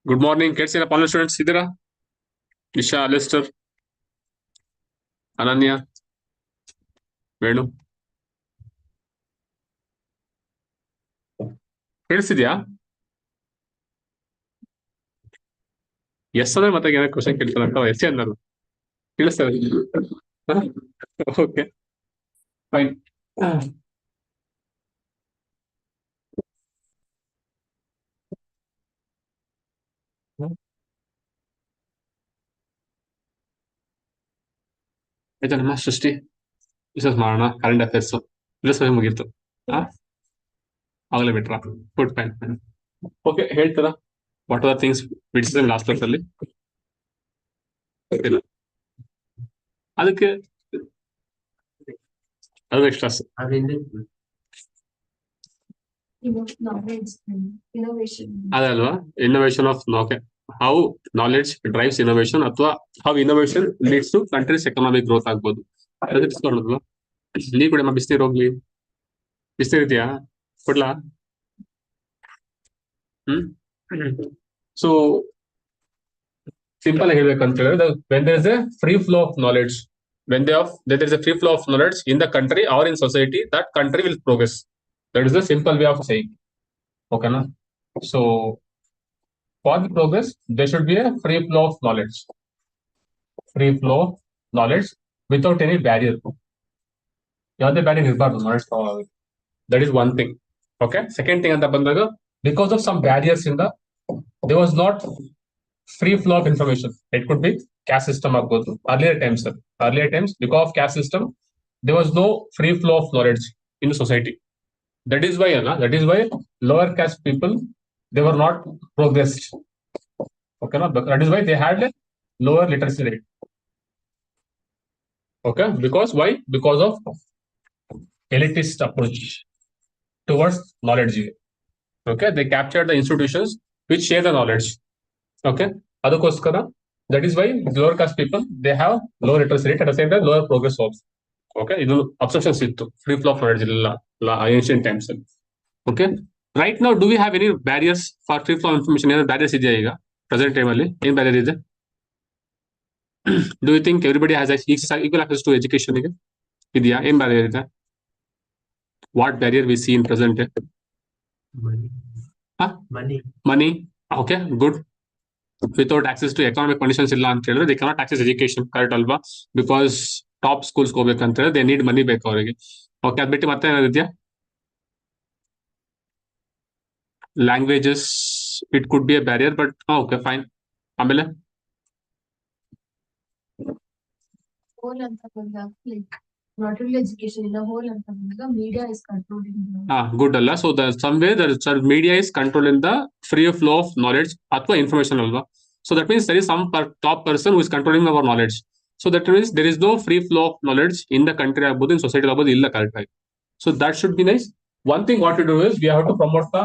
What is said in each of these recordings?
Good morning. ಕೇಳಿಸಿಲ್ಲ ಪಾಲನ್ students ಇದ್ದೀರಾ? ಇಶಾ, ಅಲೆಸ್ಟರ್, ಅನನ್ಯ, ವೇಣು, ಕೇಳಿಸಿದ್ಯಾ? ಎಸ್ ಅಂದ್ರೆ ಮತ್ತೆ ಏನೋ ಕ್ವಶನ್ ಕೇಳ್ತಾರಂತ ಎಸ್ ಅನ್ನೋದು ಕೇಳಿಸ್ತಾರೆ. Okay fine. ಆಯ್ತಾ ನಮ್ಮ ಸೃಷ್ಟಿ ವಿಶೇಷ ಮಾಡೋಣ. ಕರೆಂಟ್ ಅಫೇರ್ಸ್ ಇಲ್ಲ ಮುಗೀತು. ಆಗಲೇ ಬಿಟ್ರಾ? Good fine fine. ಓಕೆ, ಹೇಳ್ತಾರ ವಾಟ್ ಆರ್ ಥಿಂಗ್ಸ್ ಬಿಡಿಸಿದ್ರೆ ಲಾಸ್ಟ್ ಕ್ಲಾಸ್ ಅಲ್ಲಿ ಇಲ್ಲ ಅದಕ್ಕೆ ಅದು ನೆಕ್ಸ್ಟ್ ಕ್ಲಾಸ್ ಅದಲ್ವಾ? Innovation of okay, how knowledge drives innovation ಅಥವಾ how innovation leads to countries economic growth ಆಗ್ಬೋದು. ಅದಕ್ಕೆ ನೀರ್ ಕುಡಿಯಮ್ಮ, ಬಿಸಿನೀರು ಹೋಗ್ಲಿ. ಬಿಸಿನೀರು ಇದೆಯಾ? ಕೊಡ್ಲಾ? ಸೊ ಸಿಂಪಲ್ ಆಗಿ ಹೇಳ್ಬೇಕಂತ ಹೇಳಿದ್ರೆ, when there is a free flow of knowledge, there is a free flow of knowledge in the country or in society, that country will progress. That is the simple way of saying. Okay na? So for the progress there should be a free flow of knowledge. Free flow of knowledge without any barrier. ಯಾವುದೇ barrier ಇರಬಾರ್ದು knowledge flow ಆಗೋದು. That is one thing. Okay, second thing ಅಂತ ಬಂದಾಗ, because of some barriers in the there was not free flow of information. It could be caste system ಆಗ್ಬೋದು. Earlier times because of caste system there was no free flow of knowledge in the society. That is why lower caste people, they were not progressed. Okay na? That is why they had a lower literacy rate. Okay, because why? Because of elitist approach towards knowledge. Okay, they captured the institutions which share the knowledge. Okay, adukoskara, that is why lower caste people, they have lower literacy rate, at the same time lower progress also. Okay, idu obsessions ittu, free flow of knowledge illa ancient times. Okay, right now do we have any barriers for free flow of information? Any barriers ಇದೆಯಾ ಈಗ present time ಅಲ್ಲಿ? ಏನು barrier ಇದೆ? Do you think everybody has equal access to education? ಇದೆಯಾ? ಏನು barrier ಇದೆ? What barrier we see in present day? Money. Okay, good. Without access to economic conditions illa ಅಂತ ಹೇಳಿದ್ರೆ they cannot access education. Correct ಅಲ್ವಾ? Because top schools ಹೋಗ್ಬೇಕಂತ ಹೇಳಿದ್ರೆ they need money ಬೇಕು ಅವರಿಗೆ. ಓಕೆ, ಅದು ಬಿಟ್ಟು ಮತ್ತೆ ಏನಾದಿದೆಯಾ? Languages, it could be a barrier, but okay fine. ಆಮೇಲೆ whole ಅಂತ ಬಂದಾಗ like not only education in the whole ಅಂತ ಬಂದಾಗ media is controlling good ಅಲ್ಲ. So the some way the media is controlling the free flow of knowledge ಅಥವಾ information ಅಲ್ವಾ? So that means there is some top person who is controlling our knowledge. So that means there is no free flow of knowledge in the country ಆಗ್ಬೋದು, in society ಆಗ್ಬೋದು, ಇಲ್ಲ correct ಆಗಿ. So that should be nice. One thing what to do is we have to promote the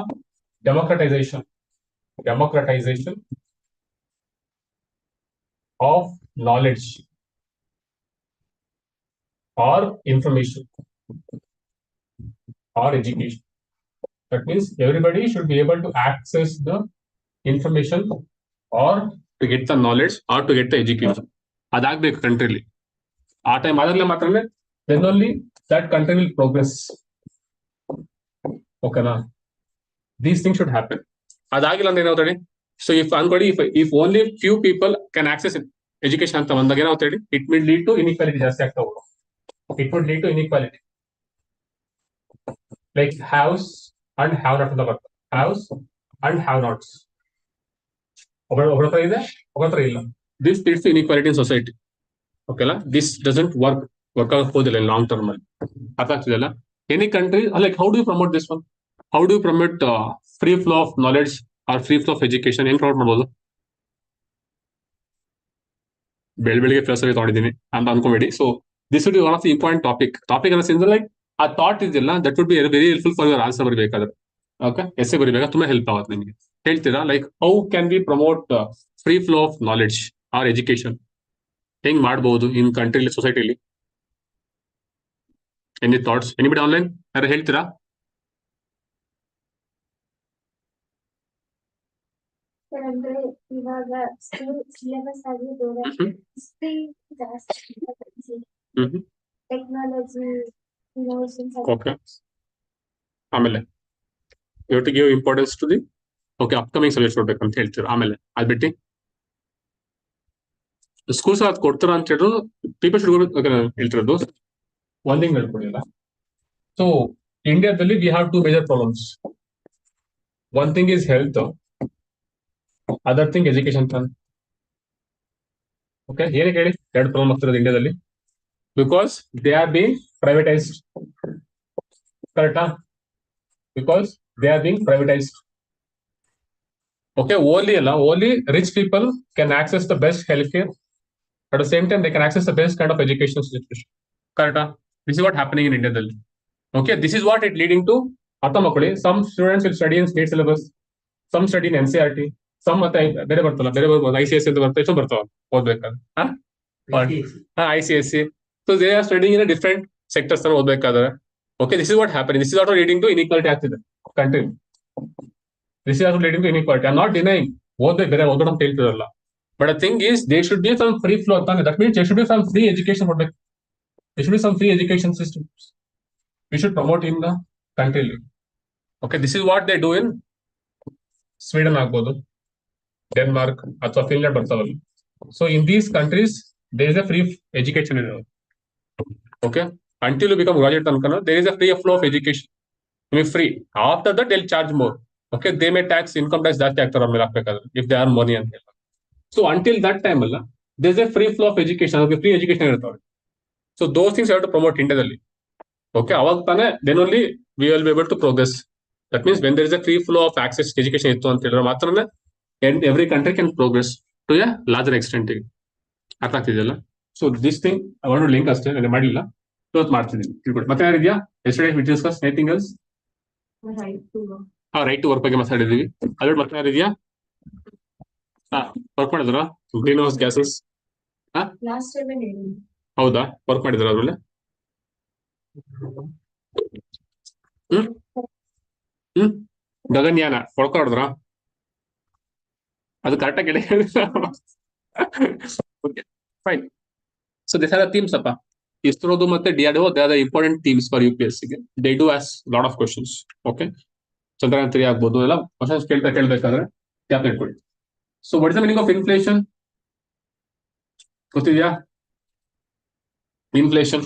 democratization of knowledge or information or education. That means everybody should be able to access the information or to get the knowledge or to get the education. ಅದಾಗಬೇಕು ಕಂಟ್ರಿಲಿ. ಆ time ಆದಾಗಲೇ ಮಾತ್ರನೇ then only that country will progress. ಓಕೆನಾ? These things should happen. ಅದಾಗಿಲ್ಲ ಅಂದ್ರೆ ಏನಾಗ್ತದೆ? So if ಅನ್ಕೊಳ್ಳಿ, if only few people can access education ಅಂತ ಬಂದಾಗ ಏನಾಗ್ತದೆ? It will lead to inequality ಜಾಸ್ತಿ ಆಗ್ತಾ ಹೋಗೋದು. It would lead to inequality, like haves and have not ಅಂತ ಬರ್ತದೆ. Haves and have nots. ಒಬ್ಬರ ಇದೆ, ಒಬ್ಬರ ಇಲ್ಲ. This leads to inequality in society. Okay ಅಲ್ಲ? This doesn't work ಆಗೋದಿಲ್ಲ ಲಾಂಗ್ ಟರ್ಮ್ ಅಲ್ಲಿ. ಅರ್ಥ ಆಗ್ತಿದೆಯಲ್ಲ? Any country, like how do you promote this one? How do you promote free flow of knowledge or free flow of education? ಹೆಂಗ್ promote ಮಾಡ್ಬೋದು? ಬೆಳಿಗ್ಗೆ philosophy ತಗೊಂಡಿದ್ದೀನಿ ಅಂತ ಅನ್ಕೊಂಬೇಡಿ. So this would be one of the important topic ಅನ್ನೋ ಸಿಂದ್ರೆ like ಆ thought ಇದೆಯಲ್ಲ, that would be very helpful for your answer ಬರೀಬೇಕಾದ್ರೆ. ಓಕೆ, ಎಸ್ಸೆ ಬರೀಬೇಕಾದ್ರೆ ತುಂಬಾ ಹೆಲ್ಪ್ ಆಗುತ್ತೆ ನಿಮಗೆ. ಹೇಳ್ತೀರಾ like how can we promote free flow of knowledge or education? ಹೆಂಗ್ ಮಾಡ್ಬೋದು ಇನ್ ಕಂಟ್ರಿಲಿ, ಸೊಸೈಟಿಲಿ? Any thoughts? ಎನಿಬಡಿ ಆನ್ಲೈನ್ ಯಾರು ಹೇಳ್ತೀರಾ? ಅಂದ್ರೆ ಇವಾಗ ಸ್ಕೂಲ್ ಸಿಲೆಬಸ್ ಆಗಿ ಬೇರೆ ಹಿಸ್ಟ್ರಿ ಜಾಸ್ತಿ ಟೆಕ್ನಾಲಜಿ ಇನೋವೇಷನ್ಸ್ ಓಕೆ ಆಮೇಲೆ you to give importance to the okay upcoming subjects ಕೊಡ್ಬೇಕು ಅಂತ ಹೇಳ್ತೀರಾ ಆಮೇಲೆ ಅದ್ ಬಿಟ್ಟು ಸ್ಕೂಲ್ಸ್ ಅದು ಕೊಡ್ತಾರ ಅಂತ ಹೇಳಿದ್ರು ಪೀಪಲ್ ಶುಡ್ ಹೇಳ್ತಿರೋದು ಒಂದ್ ಥಿಂಗ್ ಹೇಳ್ಕೊಡಿಲ್ಲ ಸೊ ಇಂಡಿಯಾದಲ್ಲಿ we have two major problems one thing is health other thing education okay ಏನಕ್ಕೆ ಹೇಳಿ ಎರಡು ಪ್ರಾಬ್ಲಮ್ ಆಗ್ತಿರೋದು ಇಂಡಿಯಾದಲ್ಲಿ because they are being privatised ಕರೆಕ್ಟಾ because they are being privatised okay only rich people can access the best healthcare at the same time they can access the best kind of educational situation correct this is what happening in India dalli okay this is what it leading to athamakuli some students will study in state syllabus some study in NCERT some ಮತ್ತೆ ಬೇರೆ ಬರ್ತಲ್ಲ ಬೇರೆ ಬರ್ಬೋದು ICSE ಅಂತ ಬರ್ತವೆ ಎಷ್ಟು ಬರ್ತಾವ ಓದ್ಬೇಕಾದ್ರೆ ICSE so they are studying in a different sectors ತರ ಓದ್ಬೇಕಾದ್ರೆ okay this is what happening this is also leading to inequality ಆಗ್ತಿದೆ country this is also leading to inequality. I'm not denying ಓದ್ಬೇಕು ಬೇರೆ ಓದೋಣ ಅಂತ ಹೇಳ್ತಿರಲ್ಲ but the thing is they should be some free flow ತಾನೆ that means they should be some free education ಕೊಡ್ಬೇಕು they should be some free education system we should promote in the ಕಂಟ್ರಿಲಿ okay this is what they do in Sweden ಆಗ್ಬೋದು Denmark ಅಥವಾ Finland ಬರ್ತಾವಲ್ಲ so in these countries there is a free education ಇರೋದು okay until you become graduate ಅನ್ಕೊಂಡು there is a free flow of education ನಿಮಗೆ free after that they charge more okay they may tax income tax ಜಾಸ್ತಿ ಆಗ್ತಾರೆ ಆಮೇಲೆ ಹಾಕ್ಬೇಕಾದ್ರೆ if they are money ಅಂತ ಹೇಳಿ so until that time ಅಲ್ಲ there is a free flow of education ಅವ್ರಿಗೆ free education ಇರ್ತಾವೆ so those things have to promote ಇಂಡಿಯಾದಲ್ಲಿ ಓಕೆ ಅವಾಗ ತಾನೇ then only we will be able to progress that means when there is a free flow of access education ಇತ್ತು ಅಂತ ಹೇಳಿದ್ರೆ ಮಾತ್ರನೇ every country can progress to a larger extent ಅರ್ಥ ಆಗ್ತಿದೆಯಲ್ಲ so this thing ಒಂದು link ಅಷ್ಟೇ ನಾನು ಮಾಡಲಿಲ್ಲ ಇವತ್ತು ಮಾಡ್ತಿದ್ದೀನಿ ತಿಳ್ಕೊಡಿ ಮತ್ತೆ ಯಾರಿದೆಯಾ yesterday we discuss anything else right to work ಬಗ್ಗೆ ಮಾತಾಡಿದೀವಿ ಅದ್ರ ಮತ್ತೆ ಯಾರಿದೆಯಾ ವರ್ಕ್ ಮಾಡಿದ್ರ ಗ್ರೀನ್ ಹೌಸ್ ಗ್ಯಾಸಸ್ ಹೌದಾ ವರ್ಕ್ ಮಾಡಿದ್ರ ಅದ್ರಲ್ಲಿ ಗಗನ್ಯಾನ ಹೊಡ್ಕೊಡಿದ್ರ ಅದು ಕರೆಕ್ಟಾಗಿ fine so this are the themes ಅಪ್ಪ ಇಸ್ರೋದು ಮತ್ತೆ DRDO they are the important themes for UPSC ಗೆ they do ask lot of questions okay Chandrayaan 3 ಆಗ್ಬೋದು ಎಲ್ಲ ಕ್ವಶನ್ಸ್ ಕೇಳ್ಬೇಕಾದ್ರೆ ಕ್ಯಾಪ್ ಇಟ್ಕೊಳ್ಳಿ so what is the meaning of inflation ಗೊತ್ತಿದ್ಯಾ ಇನ್ಫ್ಲೇಷನ್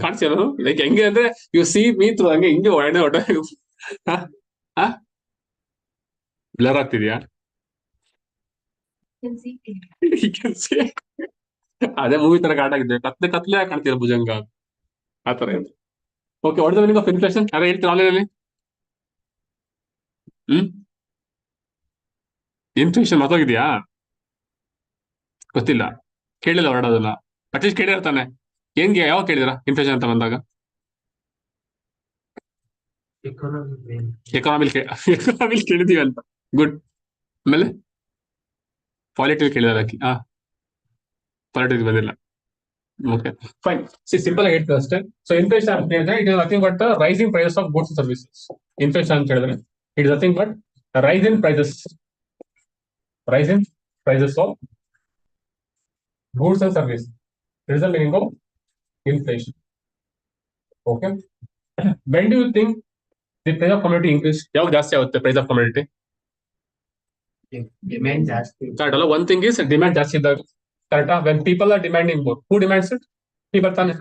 ಕಾಣಿಸ್ತೀರ ಲೈಕ್ ಹೆಂಗೆ ಅಂದ್ರೆ ಯು ಸಿ ಮೀ ಥ್ರೂ ಹಂಗೆ ಹಿಂಗೆ ಹೊಡೆ ಬ್ಲರ್ ಆಗ್ತಿದ್ಯಾ ಅದೇ ಮೂವಿ ತರ ಕಾಟ ಆಗಿದೆ ಕತ್ಲೆ ಕಾಣ್ತೀರ ಭುಜಂಗ ಆತರ ಇದೆ okay what is the meaning of inflation ಅದೇ ಹೇಳ್ತೀರಾ ಆನ್ಲೈನಲ್ಲಿ ಇನ್ಫ್ಲೇಷನ್ ಮತ್ತೋಗಿದ್ಯಾ ಗೊತ್ತಿಲ್ಲ ಕೇಳಿಲ್ಲ ಹೊರಡೋದನ್ನ ಅಟ್ಲೀಸ್ಟ್ ಕೇಳಿರ್ತಾನೆ ಹೆಂಗೆ ಯಾವಾಗ ಕೇಳಿದಿರಾ ಇನ್ಫ್ಲೇಷನ್ ಅಂತ ಬಂದಾಗ ಎಕಾನಮಿಲ್ ಕೇಳಿದೀವಿ ಅಂತ ಗುಡ್ ಆಮೇಲೆ ಪಾಲಿಟಿಕ್ಸ್ ಕೇಳಿದಾರೆ ಪಾಲಿಟಿಕ್ಸ್ ಬಂದಿಲ್ಲ ಓಕೆ ಫೈನ್ ಸಿಂಪಲ್ ಆಗಿ ಹೇಳ್ತೀವಿ ಅಷ್ಟೇ ಸೊ ಇನ್ಫ್ಲೇಷನ್ ಅಂತ ಹೇಳಿದ್ರೆ it is nothing but rising prices of goods services inflation ಅಂತ ಹೇಳಿದ್ರೆ it is nothing but rise in prices of goods and service it is the meaning of inflation okay when do you think the price of community increase ಯಾವಾಗ ಜಾಸ್ತಿ ಆಗುತ್ತೆ price of community demand ಜಾಸ್ತಿ ಅಲ್ಲ one thing is demand ಜಾಸ್ತಿ ಇದ್ದಾಗ ಕರೆಕ್ಟಾ when people are demanding more who demands it people ತಾನೆ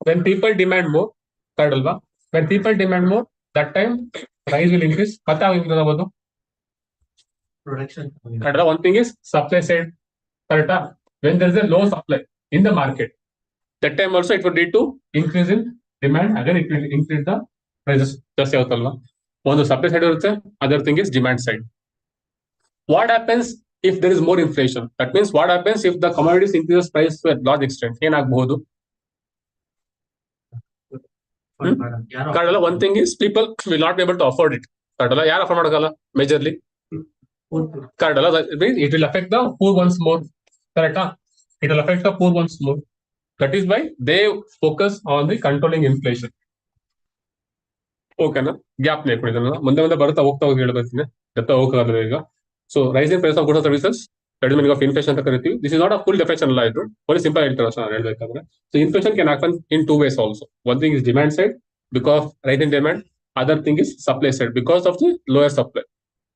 when people demand more correct ಅಲ್ವಾ when people demand more that time price will increase ಮತ್ತೆ ಯಾವ increase ಆಗ್ಬೋದು ಪ್ರೊಡಕ್ಷನ್ ಕರೆಕ್ಟಾ one thing is supply side ಕರೆಕ್ಟಾ when there is a low supply in the market that time also it would lead to increase in demand again it will increase the prices ಜಾಸ್ತಿ ಆಗುತ್ತಲ್ವಾ ಒಂದು supply side ಇರುತ್ತೆ other thing is demand side what happens if there is more inflation that means what happens if the commodities increases price to a large extent ಏನಾಗಬಹುದು correct one thing is people will not be able to afford it correct ಯಾರು afford ಮಾಡಕಲ್ಲ majorly correct it will affect the poor ones more correct it will affect the poor ones more that is why they focus on the controlling inflation ಓಕೆನಾ, gap ಕೊಡಿದ ಮುಂದೆ ಮುಂದೆ ಬರ್ತಾ ಹೋಗ್ತಾ ಹೋಗಿ ಹೇಳ್ಬರ್ತೀನಿ, ಬರ್ತಾ ಹೋಗೋದಾದ್ರೆ ಈಗ. So rising price of goods services, that is meaning of inflation ಅಂತ ಕರಿತೀವಿ. This is not a full definition ಅಲ್ಲ, ಇದು ಬರೀ ಸಿಂಪಲ್ ಹೇಳ್ತಾರೆ ಅಷ್ಟೇ ನಾನು ಹೇಳ್ಬೇಕಾದ್ರೆ. So inflation can happen in two ways also. One thing is demand side because of rise in demand, other thing is supply side because of the lower supply.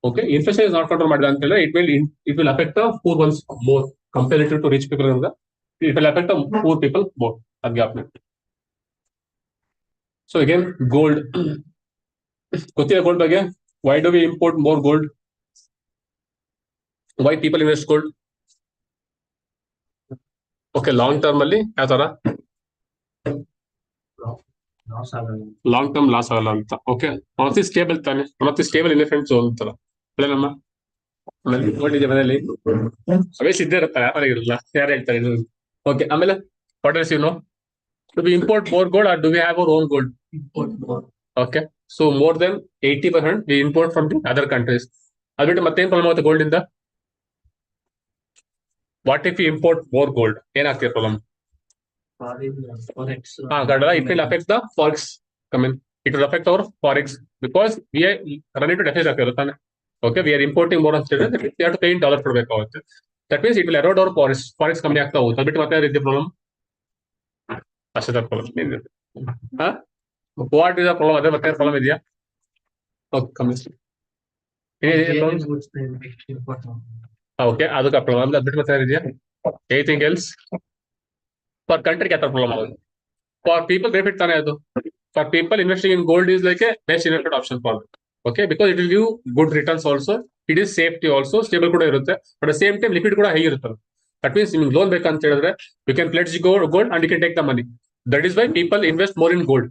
Okay, inflation is not control ಮಾಡಿದ ಅಂತ ಹೇಳಿದ್ರೆ it will affect the poor ones more comparative to rich people. It will affect the poor people more. ಅದು gap. So again gold, ಗೊತ್ತಿದೆ gold ಬಗ್ಗೆ. Why do we import more gold? Why people invest gold? Okay, long term ಅಲ್ಲಿ ಯಾವ ತರ loss ಆಗಲ್ಲ. Long term loss ಆಗಲ್ಲ ಅಂತ. Okay, ಮತ್ತೆ ಸ್ಟೇಬಲ್ ತಾನೆ, ಮತ್ತೆ ಸ್ಟೇಬಲ್ ಇನ್ವೆಸ್ಟ್ಮೆಂಟ್ ಅಂತಾರ ನಮ್ಮ ನೋಡಿದ್ದೆ ಮನೆಯಲ್ಲಿ ಅವೇ ಇದ್ದೇ ಇರುತ್ತಾರೆ, ಯಾರು ಇರಲ್ಲ, ಯಾರು ಹೇಳ್ತಾರೆ ಇದು. ಓಕೆ, ಆಮೇಲೆ what else you know? Do we import more gold or do we have our own gold? Import more. Okay, so more than 80% we import from the other countries. ಅದು ಬಿಟ್ಟು ಮತ್ತೇನ್ ಪ್ರಾಬ್ಲಮ್ ಆಗುತ್ತೆ ಗೋಲ್ಡ್ ಇಂದ? What if you import more gold, ಏನಾಗ್ತಿದೆ problem? Forex. It will affect the forex. It will affect our forex because we are running into deficit. Okay, we are importing more of students. We have to pay in dollar per week. That means it will erode our forex company. What is the problem? What is the problem? Other problem is there. Okay, that's the problem. Anything else? For country, what problem? For people, benefit. For people, investing in gold is like a best investment option for them. Okay, because it will give good returns also. It is safety also, stable kuda irutte, but at the same time liquid kuda high irutte. That means you loan bekanta helidre you can pledge gold and you can take the money. That is why people invest more in gold.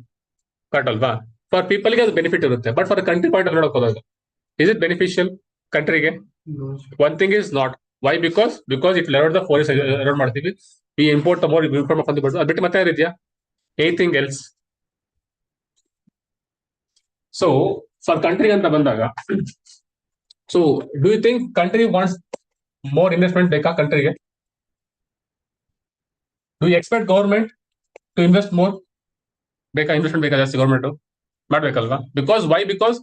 Correct alva? For people ಗೆ ಅದು benefit irutte, but for the country point of view ನೋಡೋಕೆ is it beneficial country ಗೆ? No. One thing is not. Why? Because it will erode the forest, erode ಮಾಡ್ತೀವಿ. We import the more import from the birds. ಅದು ಬಿಟ್ಟು ಮತ್ತೆ ಇದೆಯಾ? Anything else? So for country ಅಂತ ಬಂದಾಗ, so do you think country wants more investment ಬೇಕಾ countryಗೆ? Do you expect government to invest more? ಬೇಕಾ investment ಬೇಕಾ ಜಾಸ್ತಿ government ಮಾಡ್ಬೇಕಲ್ವಾ? Because why? Because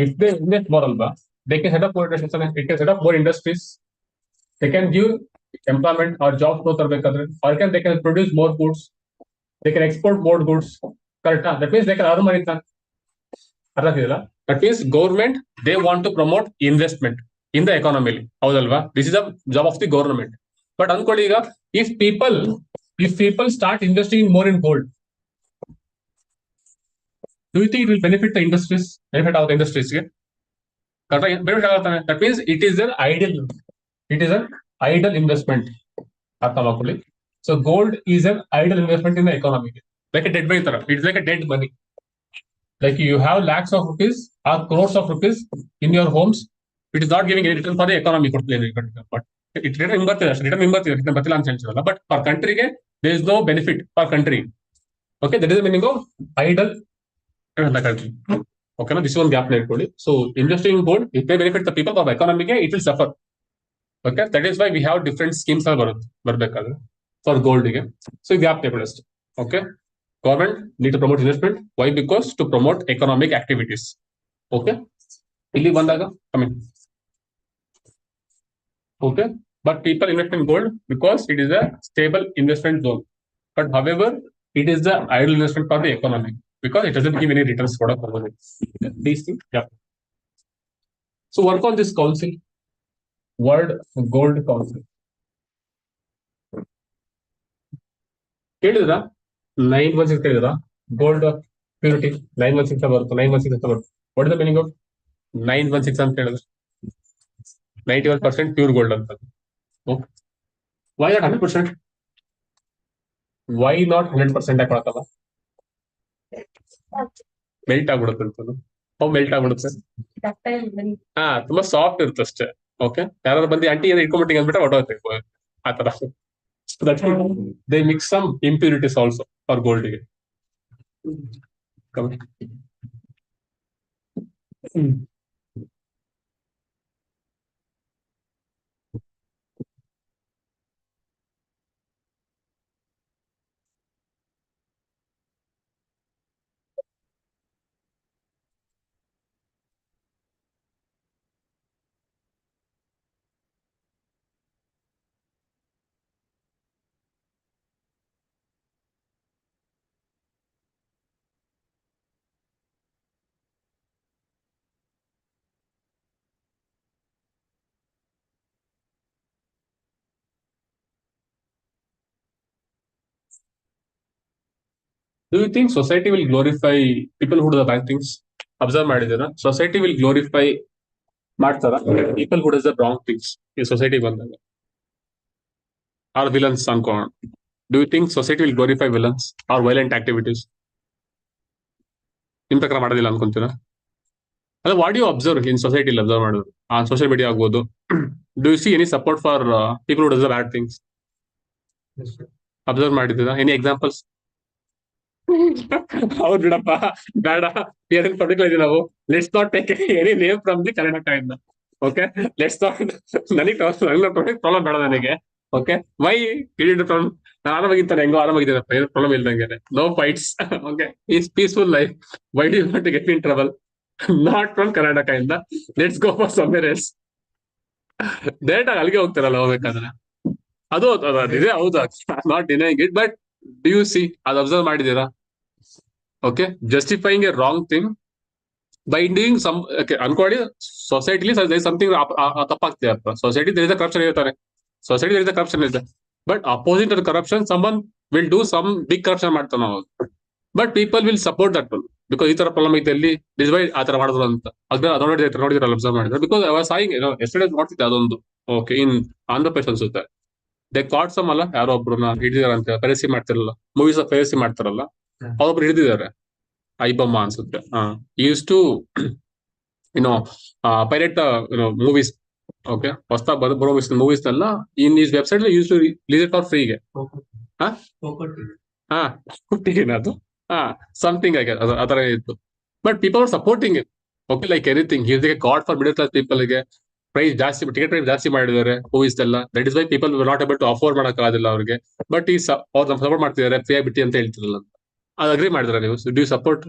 if they invest more ಅಲ್ವಾ, they can set up more industries, it can set up more industries, they can give employment or job growth ತರಬೇಕಾದ್ರೆ, or they can produce more goods, they can export more goods. Correct? That means they can earn money. That means government, they want to promote investment in the economy. ಹೌದಲ್ವಾ? This is the job of the government. But ಅನ್ಕೊಳ್ಳಿ ಈಗ, if people start investing more in gold, do you think it will benefit the industries? Benefit out the industries? Benefit ಆಗುತ್ತಾನೆ. That means it is an idle investment. ಅರ್ಥ ಮಾಡ್ಕೊಳ್ಳಿ. So gold is an idle investment in the economy, like a dead money ತರ. It's like a dead money. Like you have lakhs of rupees or crores of rupees in your homes, it is not giving any return for the economy. But it return ಬರ್ತಿಲ್ಲ ಅಂತ ಹೇಳ್ತೀವಲ್ಲ, but for country there is no benefit for country. Okay, that is the meaning of idle in the country. Okay, this is one gap ಇಟ್ಕೊಳ್ಳಿ. So investing in gold, it may benefit the people, for the economy it will suffer. Okay, that is why we have different schemes ಬರಬೇಕಾದ್ರೆ for gold ಗೆ. So gap ಇಟ್ಕೊಳ್ಳಿ ಅಷ್ಟೇ. Okay, government need to promote investment. Why? Because to promote economic activities. Okay, ಇಲ್ಲಿ ಬಂದಾಗ okay, but people invest in gold because it is a stable investment zone. But however, it is the idle investment for the economy because it doesn't give any returns for the company. These things, yeah. So work on this council, World Gold Council. ಕೇಳಿದ್ರಾ 916 ಕೇಳಿದ್ರಾ? Gold purity 916 ಬರುತ್ತೆ. 916 ಅಂತ ಬರುತ್ತೆ. What is the meaning of 916 ಅಂತ ಹೇಳಿದ್ರೆ? 91% pure gold ಅಂತ. Why not 100%? Why not 100% ಹಾಕೊಳಕಲ್ಲ? Melt ಆಗ್ಬಿಡುತ್ತೆ ಅಂತ. ಹೌ ಮೆಲ್ಟ್ ಆಗ್ಬಿಡುತ್ತೆ? ತುಂಬಾ ಸಾಫ್ಟ್ ಇರುತ್ತೆ ಅಷ್ಟೇ. ಓಕೆ, ಯಾರು ಬಂದು ಆಂಟಿ ಇಟ್ಕೊಂಡ್ಬಿಟ್ಟಿಂಗ್ ಅಂದ್ಬಿಟ್ರೆ ಹೊಟ್ಟೋಗುತ್ತೆ ಆ ತರ. They mix some impurities also for gold. Do you think society will glorify people who do the bad things? Observe ಮಾಡಿದ್ದೀರಾ? Society will glorify ಮಾಡ್ತಾರ people who does the wrong things ಈ society ಬಂದಾಗ or villains ಅನ್ಕೋಣ. Do you think society will glorify villains or violent activities? ನಿಮ್ ಪ್ರಕಾರ ಮಾಡೋದಿಲ್ಲ ಅನ್ಕೊಂತೀರಾ? ಅಲ್ಲ, what you observe in society observe ಮಾಡೋದು ಸೋಷಿಯಲ್ ಮೀಡಿಯಾ ಆಗ್ಬೋದು. Do you see any support for people who does the bad things? Observe ಮಾಡಿದ್ದೀರಾ? Any examples? ಹೌದು ಬಿಡಪ್ಪ, ಬೇಡ, ಪರ್ಟಿಕ್ಯುಲರ್ ನಾವು let's not take any name from the Karnataka ಇಂದ. Okay, let's not. ನನಗೆ problem ಬೇಡ ನನಗೆ. ಓಕೆ, ವೈ ಇಡಿಡ್ ಫ್ರಮ್? ನಾನು ಆರಾಮಾಗಿರ್ತಾನೆ, ಹೆಂಗೋ ಆರಾಮಾಗಿದ್ದೀನಪ್ಪ, ಏನು ಪ್ರಾಬ್ಲಮ್ ಇಲ್ದಂಗೆ, no fights. Okay, is peaceful life. Why do you want to get in trouble? Not from Karnataka ಇಂದ. Let's go for somewhere else. Direct ಆಗಿ ಅಲ್ಲಿಗೆ ಹೋಗ್ತಾರಲ್ಲ ಹೋಗ್ಬೇಕಾದ್ರೆ. ಅದು ಇದೆ, ಹೌದು, not denying it, but do you see ಅದು ಅಬ್ಸರ್ವ್ ಮಾಡಿದೀರಾ? Okay, justifying a wrong thing by doing some. ಅನ್ಕೊಳ್ಳಿ, ಸೊಸೈಟಿಲಿ ಸಮಥಿಂಗ್ ತಪ್ಪಾಗ್ತಿದೆ ಅಪ್ಪ. Society there is a corruption ಇರ್ತಾರೆ, society there is a corruption ಇದೆ, but opposite of corruption someone will do some big corruption ಮಾಡ್ತಾನೆ ನಾವು. But people will support that one because ಈ ತರ ಪ್ರಾಬ್ಲಮ್ ಐತೆ ಅಲ್ಲಿ, ಡಿಸ್ ವೈ ಆ ತರ ಮಾಡಿದ್ರು ಅಂತ. ನೋಡಿದ್ರಲ್ಲ, ಅಬ್ಸರ್ವ್ ಮಾಡಿದ್ರೆ. Because I was saying yesterday ನೋಡ್ತಿದ್ದೆ ಅದೊಂದು. ಓಕೆ, ಇನ್ ಆಂಧ್ರ ಪ್ರದೇಶ ಅನ್ಸುತ್ತೆ, ದೇ ಕಾಟ್ ಸಮ್ ಅಲ್ಲ, ಯಾರೋ ಒಬ್ರನ್ನ ಹಿಡಿದಾರ ಅಂತ. ಪೈರಸಿ ಮಾಡ್ತಿರಲ್ಲ, ಮೂವೀಸ್ ಪೈರಸಿ ಮಾಡ್ತಾರಲ್ಲ, ಅವ್ರೊಬ್ರು ಹಿಡಿದಿದ್ದಾರೆ, ಐಬಮ್ಮ ಅನ್ಸುತ್ತೆ. Use to you know pirate movies. Okay, ಹೊಸ ಬರೋ ಮೂವೀಸ್ ಎಲ್ಲ in is website use to release it for ಫ್ರೀಗೆ. ಅದು ಸಮಥಿಂಗ್ ಆಗಿ ಆತರ ಇತ್ತು. But people are supporting it. Okay, like anything is like god for middle class ಪೀಪಲ್ಗೆ. ಪ್ರೈಸ್ ಜಾಸ್ತಿ, ಟಿಕೆಟ್ ಪ್ರೈಸ್ ಜಾಸ್ತಿ ಮಾಡಿದ್ದಾರೆ ಮೂವೀಸ್ ಎಲ್ಲ. That is why people not able to afford ಮಾಡೋಕ್ಕಾಗೋದಿಲ್ಲ ಅವ್ರಿಗೆ. ಬಟ್ ಈ ಅವ್ರು ಸಪೋರ್ಟ್ ಮಾಡ್ತಿದ್ದಾರೆ, ಫ್ರೀ ಬಿಟ್ಟಿ ಅಂತ ಹೇಳ್ತಿರಲ್ಲ. ಅದು ಅಗ್ರಿ ಮಾಡಿದ್ರೆ ನೀವು, ಡು ಯು ಸಪೋರ್ಟ್?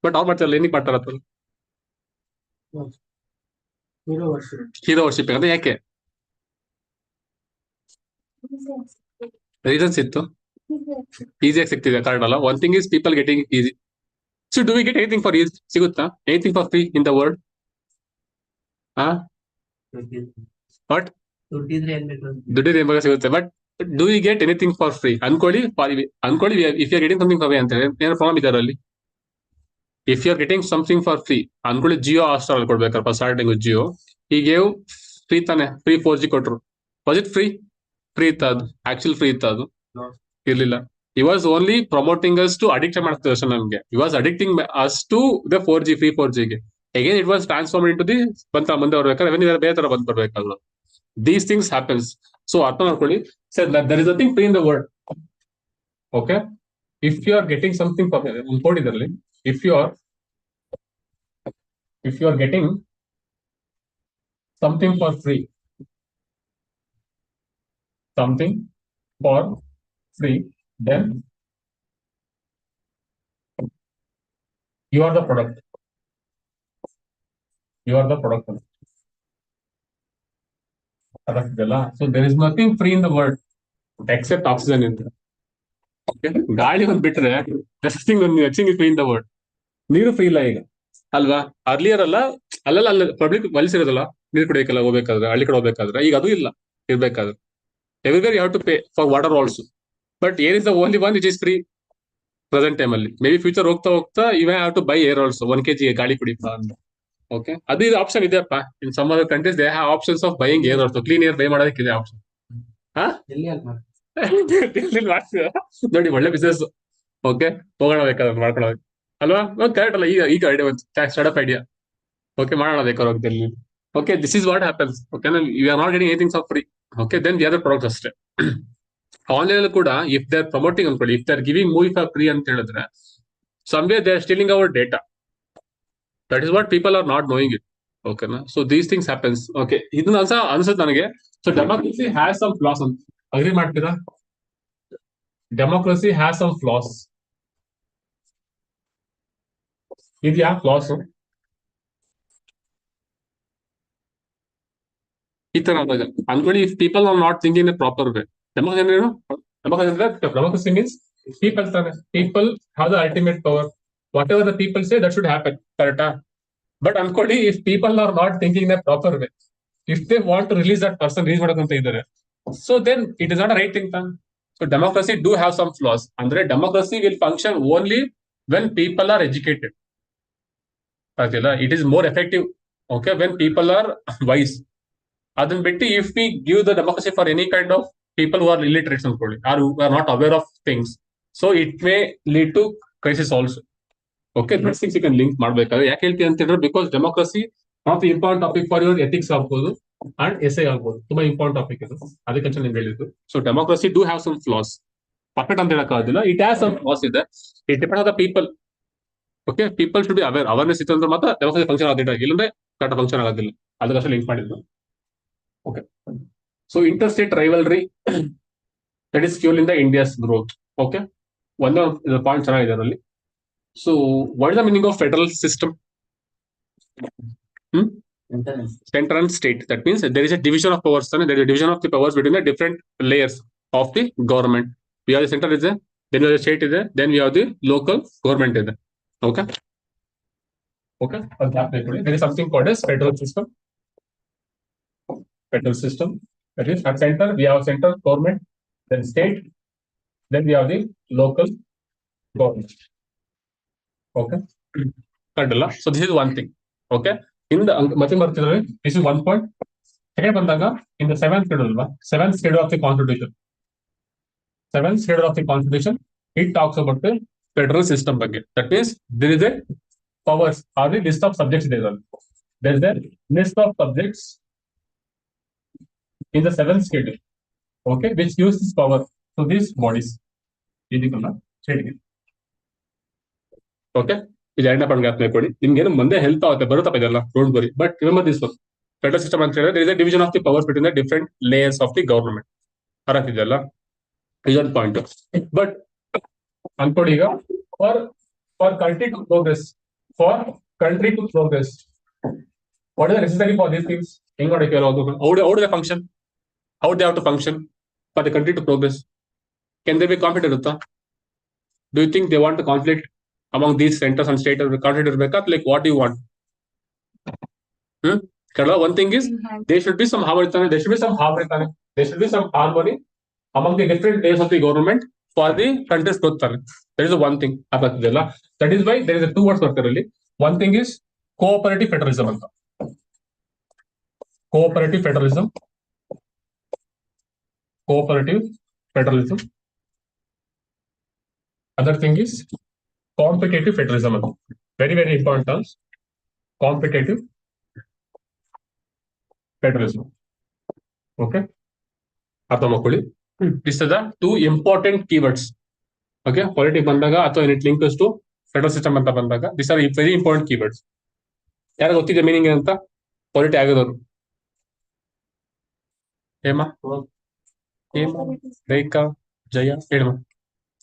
ಬಟ್ ಅವ್ರು ಮಾಡ್ತಾರಲ್ಲ, ಏನಕ್ಕೆ ಮಾಡ್ತಾರ? ಹೀರೋ ವರ್ಷಿಪ್ ಅಂದ್ರೆ ಯಾಕೆ? ರೀಸನ್ಸ್ ಇತ್ತು, ಈಸಿಯಾಗಿ ಸಿಗ್ತಿದೆ ಕಾರ್ಡ್ ಅಲ್ಲ. One thing is people getting easy. So do we get anything for easy? ಸಿಗುತ್ತಾ anything for free in the world? But ದುಡ್ಡಿದ್ರೆ ಏನ್ ಸಿಗುತ್ತೆ, but do you get anything for free? ಅನ್ಕೊಳ್ಳಿ, if you are getting something for free ಅಂತ ಹೇಳಿ ಏನೋ problem ಇದೆ ಅಲ್ಲಿ. If you are getting something for free ಅನ್ಕೊಳ್ಳಿ, ಜಿಯೋ ಹಾಟ್ಸ್ಟಾರ್ ಅಲ್ಲಿ ಕೊಡ್ಬೇಕಪ್ಪ ಸ್ಟಾರ್ಟಿಂಗ್. ಜಿಯೋ ಹೀಗೆ ಫ್ರೀ ತಾನೆ, ಫ್ರೀ 4G ಕೊಟ್ರು. Was it free? ಫ್ರೀ ಇತ್ತ ಅದು? ಆಕ್ಚುಲಿ ಫ್ರೀ ಇತ್ತ ಅದು? ಇರ್ಲಿಲ್ಲ. he was only promoting us to addiction ಮಾಡ್ತಿದ್ರು ಅಷ್ಟೇ ನಮ್ಗೆ. he was addicting us to the 4G, free 4G ಗೆ. again it was transformed into the ಮುಂದೆ ಬರ್ಬೇಕಾದ್ರೆ ರೆವೆನ್ಯೂ ಬೇರೆ ತರ ಬಂದ್ ಬರ್ಬೇಕಲ್ಲ. these things happens. so ಅರ್ಥ ಮಾಡ್ಕೊಳ್ಳಿ, said that there is nothing free in the world. okay, if you are getting something for ಇದರಲ್ಲಿ, if you are getting something for free, then you are the product. So there is nothing free in the world except oxygen in there. Okay, ಗಾಳಿ ಒಂದ್ ಬಿಟ್ರೆ nothing free in the world. ನೀರು free ಇಲ್ಲ ಈಗ ಅಲ್ವಾ? Earlier ಅಲ್ಲ public ವಲಿಸಿರೋದಲ್ಲ, ನೀರು ಕುಡಿಯಬೇಕಲ್ಲ ಹೋಗ್ಬೇಕಾದ್ರೆ, ಹಳ್ಳಿ ಕಡೆ ಹೋಗ್ಬೇಕಾದ್ರೆ. ಈಗ ಅದು ಇಲ್ಲ ಇರ್ಬೇಕಾದ್ರೆ. Everywhere you have to pay for water also. But air is the only one which is free present time ಅಲ್ಲಿ. ಮೇ ಬಿ ಫ್ಯೂಚರ್ ಹೋಗ್ತಾ you have to buy air also, 1 kg ಗಾಳಿ ಕುಡಿಪ ಅಂತ. ಓಕೆ, ಅದು ಇದು ಆಪ್ಷನ್ ಇದೆಯಪ್ಪ. In some other countries they have options of buying air also. Clean air buy ಮಾಡೋದಕ್ಕೆ ಇದೆ option. ನೋಡಿ, ಒಳ್ಳೆ ಬಿಸ್ನೆಸ್. ಓಕೆ, ಹೋಗೋಣ ಬೇಕಾದ್ರೆ ಮಾಡ್ಕೊಳ್ಳೋದು ಅಲ್ವಾ? ಕರೆಕ್ಟ್ ಅಲ್ಲ? ಈಗ ಐಡಿಯಾ ಸ್ಟಾರ್ಟ್ಅಪ್ ಐಡಿಯಾ. ಓಕೆ, ಮಾಡೋಣ ಬೇಕಾದ್ರೆ ಹೋಗ್ದಲ್ಲಿ. Okay, this is what happens. Okay, you are not getting anything for free. Okay, then we are the product ಅಷ್ಟೇ. ಆನ್ಲೈನ್ ಅಲ್ಲಿ ಕೂಡ ಇಫ್ ದೇ ಆರ್ ಪ್ರಮೋಟಿಂಗ್ ಅನ್ಕೊಳ್ಳಿ, if they are giving movie for free ಅಂತ ಹೇಳಿದ್ರೆ, someway they are stealing our data. That is what people are not knowing it. ಓಕೆನಾ? So these things happens. Okay, ಇದನ್ನ ಅನ್ಸುತ್ತೆ ನನಗೆ. So democracy has some flaws ಅಂತ agree ಮಾಡ್ತೀರಾ? Democracy has some flaws. ಇದೆಯಾ flaws? ಈ ತರ ಅನ್ಕೊಳ್ಳಿ, if people are not thinking in proper way. Democracy means people ತಾನೆ. People have the ultimate power. Whatever the people say that should happen. ಕರೆಕ್ಟಾ? But ಅನ್ಕೊಳ್ಳಿ, if people are not thinking in proper way, if they want to release that person, release ಮಾಡೋದಂತ ಇದ್ದಾರೆ, so then it is not a right thing. So democracy do have some flaws. Andre democracy will function only when people are educated. It is more effective, okay, when people are wise. Adhan bitti, if we give the democracy for any kind of people who are illiterate or who are not aware of things, so it may lead to crisis also. Okay, these things you can link ಮಾಡಬೇಕಾದ್ರೆ ಯಾಕೆ ಹೇಳ್ತೀನಿ ಅಂತ ಹೇಳಿದ್ರೆ because democracy one of the important topic for your ethics ಆಗ್ಬೋದು and SI ಆಗ್ಬೋದು. ತುಂಬಾ important topic ಇದು, ಅದಕ್ಕೆ ನಿಮ್ಗೆ ಹೇಳಿದ್ದು. So democracy do have some flaws. Perfect ಅಂತ ಹೇಳಕ್ಕಾಗೋದಿಲ್ಲ, ಇಟ್ ಹ್ಯಾಸ್ ಸಮ್ ಫ್ಲಾಸ್ ಇದೆ. It depend on the people. Okay, people should be awareness ಇತ್ತು ಅಂದ್ರೆ ಮಾತ್ರ ಡೆಮೋಕ್ರಸಿ ಫಂಕ್ಷನ್ ಆಗೋದಿಲ್ಲ, ಇಲ್ಲಂದ್ರೆ ಕರೆಕ್ಟ್ ಫಂಕ್ಷನ್ ಆಗೋದಿಲ್ಲ. ಅದಕ್ಕಷ್ಟೇ ಲಿಂಕ್ ಮಾಡಿದ್ದು. Okay, so interstate rivalry that is fuelling the India's growth. Okay, ಒಂದು ಪಾಯಿಂಟ್ ಚೆನ್ನಾಗಿದೆ ಅದರಲ್ಲಿ. So, what is the meaning of federal system? Center and state. That means there is a division of powers. There is a division of the powers between the different layers of the government. We have the center is there, then we have the state is there, then we have the local government is there. Okay. Okay. There is something called as federal system. Federal system. That is at center we have central government, then state, then we have the local government. Okay, so this is one thing. Okay, in the this is one point. Second bandaga in the seventh schedule of the constitution. Seventh schedule of the constitution, it talks about the federal system again. That means there is a powers or the list of subjects there. There is a list of subjects in the seventh schedule. Okay, which gives this power to these bodies. Okay, ಇದು ಎರಡನೇ point ಜ್ಞಾಪಕ ಕೊಡಿ. ನಿಮ್ಗೆ ಏನು ಮುಂದೆ help ಆಗುತ್ತೆ, ಬರುತ್ತಪ್ಪ ಇದೆಲ್ಲ, don't worry. But remember this one, federal system ಅಂತ ಹೇಳಿದ್ರೆ there is a division of the powers between the different layers of the government. ಅರ್ಥ ಇದೆಯಲ್ಲ, ಇದೊಂದು ಪಾಯಿಂಟ್. ಬಟ್ ಅನ್ಕೊಡಿ, ಈಗ for country to progress, what is necessary for these things? ಹೆಂಗ್ ಮಾಡಿ ಕೇಳೋದು? How do they function? How they have to function for the country to progress? Can they be confident ಇರುತ್ತಾ? Do you think they want a conflict among these centers and state or conflict irbeka? Like, what do you want? One thing is there should be some harmony. There should be some harmony among the different layers of the government for the country's growth. That is the one thing. That is why there is a two words really. One thing is cooperative federalism. Cooperative federalism. Other thing is competitive federalism. Very, very important terms. Competitive federalism. Okay. These are the two important keywords. Okay. Politics bandaga atho it links to federal system anta bandaga. These are very important keywords. Yara gottide meaning anta? Politics agadaru. Hema Rekha Jaya Edma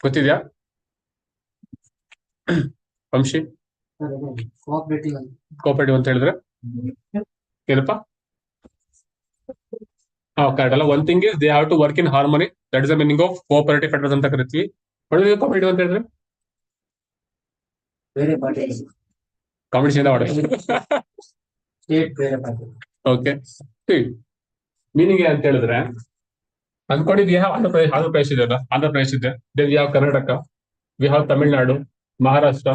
gottidya? Vamshi cooperative ಅಂತ ಹೇಳಿದ್ರೆ ಏನಪ್ಪ? Correct ಅಲ್ಲ. One thing is they have to work in harmony. That is the meaning of cooperative federalism ಅಂತ ಕರಿತೀವಿ. Cooperative ಅಂತ ಹೇಳಿದ್ರೆ competition okay. Meaning ಅಂತ ಹೇಳಿದ್ರೆ ಅನ್ಕೊಂಡಿದ್ ವಿ ಹ್ಯಾವ್ ಆಂಧ್ರ ಪ್ರದೇಶ ಇದೆಯಲ್ಲ, ಆಂಧ್ರ ಪ್ರದೇಶ ಇದೆ, then we have Karnataka, we have Tamil Nadu, Maharashtra.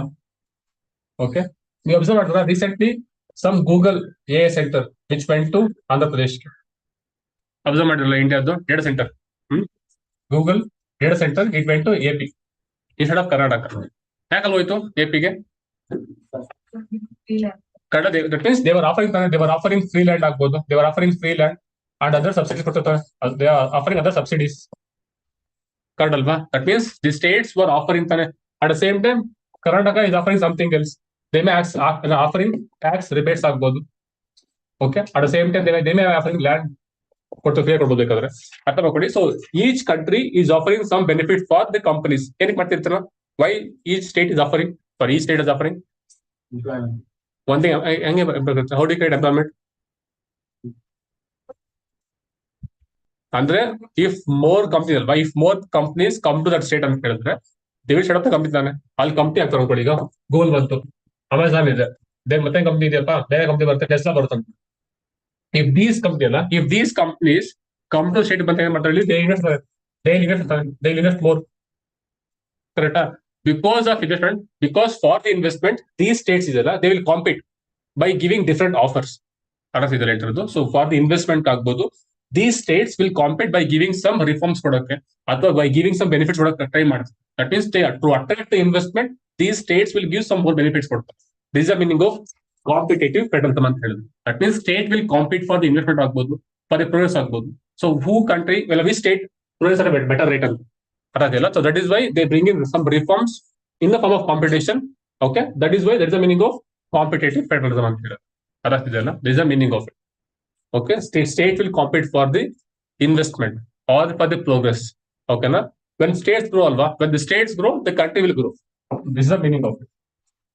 Okay, we observed that recently some Google AI center which went to Andhra Pradesh. Observe madala India data center. Google data center, it went to AP instead of Karnataka. Yakal hoytu AP ge? That means they were offering free land agbodu. They were offering free land and other subsidies ಕೊಡ್ತಾರೆ. They are offering other subsidies. Correct alva? That means the states were offering tane. At the same time, Karnataka is offering something else. They may offering tax rebates agbodu. Okay. At the same time, they may be offering land. So each country is offering some benefit for the companies. Why each state is offering? For each state is offering one thing. How do you create employment? Andre, if more companies come to that state and they will set up the company ತಾನೆ. ಅಲ್ಲಿ company ಆಗ್ತಾರೆ ಅನ್ಕೊಳ್ಳಿ. ಈಗ Google ಬಂತು, Amazon ಇದೆ, then ಮತ್ತೆ company ಇದೆಯಪ್ಪ, ಬೇರೆ ಕಂಪ್ನಿ ಬರುತ್ತೆ, ಟೆಸ್ಲಾ ಬರುತ್ತೆ. If these companies come to state ಬಂತ ಏನ್ ಮಾಡ್ತಾರೆ, they invest they'll invest more. Correct? Because of investment, because for the investment, these states they will compete by giving different offers. So for the investment ಆಗ್ಬೋದು, these states will compete by giving some reforms ಕೊಡಕ್ಕೆ ಅಥವಾ by giving some benefits ಕೊಡಕ್ಕೆ try ಮಾಡ್ತಾರೆ. That means to attract the investment, these states will give some more benefits ಕೊಡ್ತಾರೆ. This is the meaning of competitive federalism ಅಂತ ಹೇಳಿದ್ರು. That means state will compete for the investment ಆಗ್ಬೋದು, for the progress ಆಗ್ಬೋದು. So who country will be state progress at a better rate ಅಂತ. So that is why they bring in some reforms in the form of competition. Okay, that is why that is the meaning of competitive federalism ಅಂತ ಹೇಳಿದ್ರು. This is the meaning of it. Okay, state will compete for the investment or for the progress. Okay, na? When states grow, alva, when the states grow, the country will grow. This is the meaning of it.